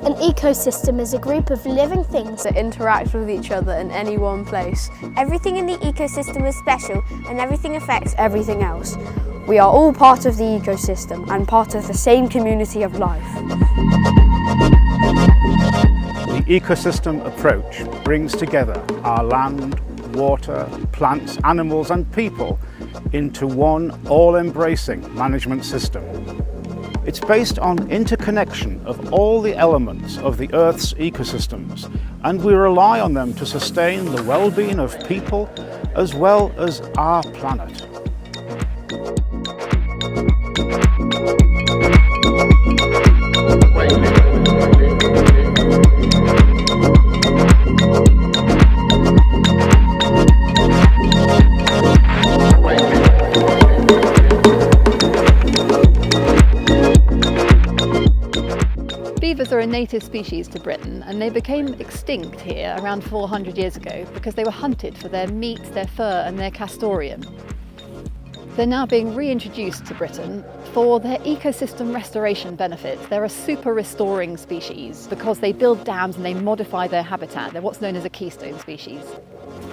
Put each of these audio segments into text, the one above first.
An ecosystem is a group of living things that interact with each other in any one place. Everything in the ecosystem is special and everything affects everything else. We are all part of the ecosystem and part of the same community of life. The ecosystem approach brings together our land, water, plants, animals and people into one all-embracing management system. It's based on interconnection of all the elements of the Earth's ecosystems, and we rely on them to sustain the well-being of people as well as our planet. Beavers are a native species to Britain, and they became extinct here around 400 years ago because they were hunted for their meat, their fur and their castoreum. They're now being reintroduced to Britain for their ecosystem restoration benefits. They're a super restoring species because they build dams and they modify their habitat. They're what's known as a keystone species.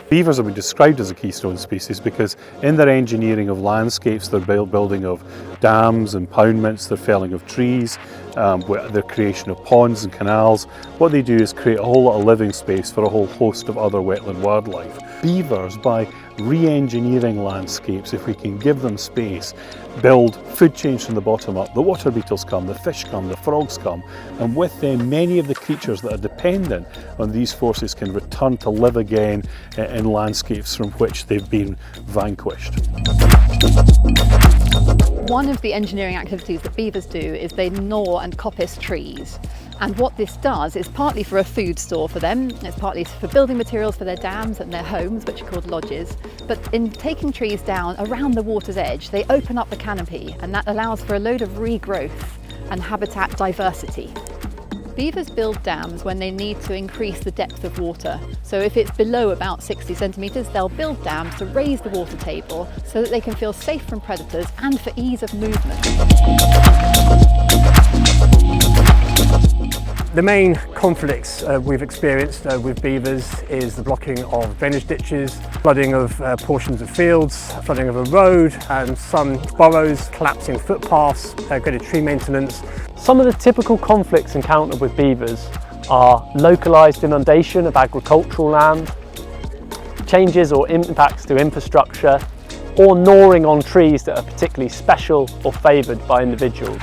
Beavers have been described as a keystone species because in their engineering of landscapes, their building of dams, impoundments, their felling of trees, their creation of ponds and canals, what they do is create a whole lot of living space for a whole host of other wetland wildlife. Beavers, by re-engineering landscapes, if we can give them space, build food chains from the bottom up. The water beetles come, the fish come, the frogs come, and with them many of the creatures that are dependent on these forces can return to live again in landscapes from which they've been vanquished. One of the engineering activities that beavers do is they gnaw and coppice trees. And what this does is partly for a food store for them, it's partly for building materials for their dams and their homes, which are called lodges. But in taking trees down around the water's edge, they open up the canopy, and that allows for a load of regrowth and habitat diversity. Beavers build dams when they need to increase the depth of water. So if it's below about 60 centimetres, they'll build dams to raise the water table so that they can feel safe from predators and for ease of movement. The main conflicts we've experienced with beavers is the blocking of drainage ditches, flooding of portions of fields, flooding of a road, and some burrows, collapsing footpaths, greater tree maintenance. Some of the typical conflicts encountered with beavers are localised inundation of agricultural land, changes or impacts to infrastructure, or gnawing on trees that are particularly special or favoured by individuals.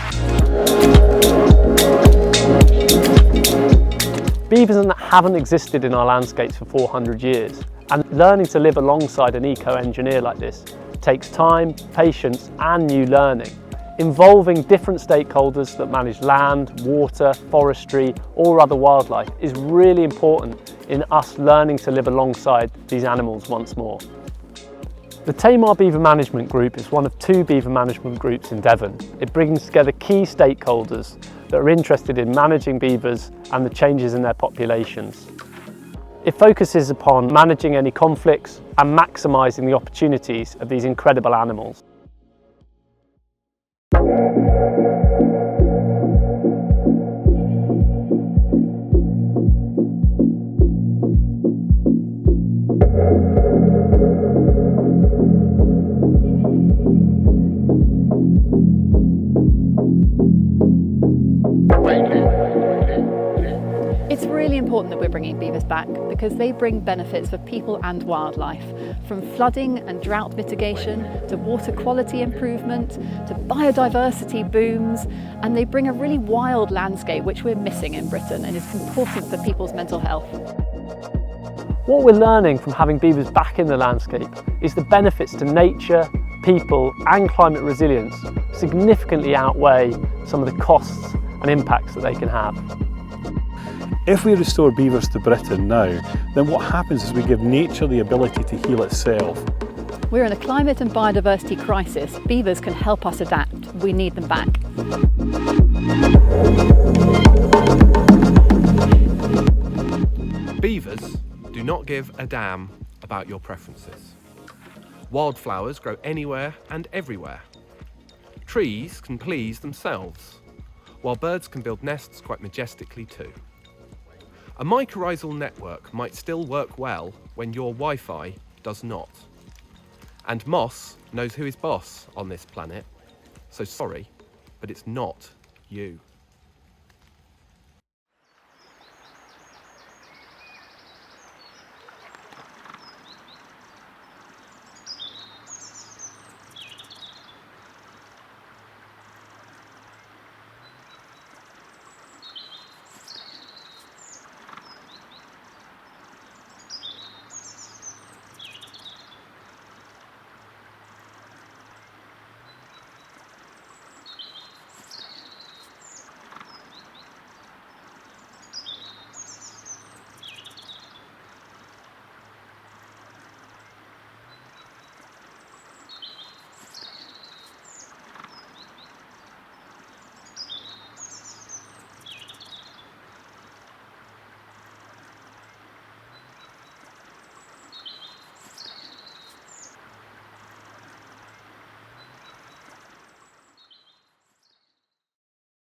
Beavers haven't existed in our landscapes for 400 years, and learning to live alongside an eco-engineer like this takes time, patience and new learning. Involving different stakeholders that manage land, water, forestry or other wildlife is really important in us learning to live alongside these animals once more. The Tamar Beaver Management Group is one of 2 beaver management groups in Devon. It brings together key stakeholders that are interested in managing beavers and the changes in their populations. It focuses upon managing any conflicts and maximising the opportunities of these incredible animals. It's really important that we're bringing beavers back because they bring benefits for people and wildlife, from flooding and drought mitigation to water quality improvement to biodiversity booms, and they bring a really wild landscape which we're missing in Britain and is important for people's mental health. What we're learning from having beavers back in the landscape is the benefits to nature, people and climate resilience significantly outweigh some of the costs and impacts that they can have. If we restore beavers to Britain now, then what happens is we give nature the ability to heal itself. We're in a climate and biodiversity crisis. Beavers can help us adapt. We need them back. Beavers do not give a damn about your preferences. Wildflowers grow anywhere and everywhere. Trees can please themselves, while birds can build nests quite majestically too. A mycorrhizal network might still work well when your Wi-Fi does not. And moss knows who is boss on this planet, so sorry, but it's not you.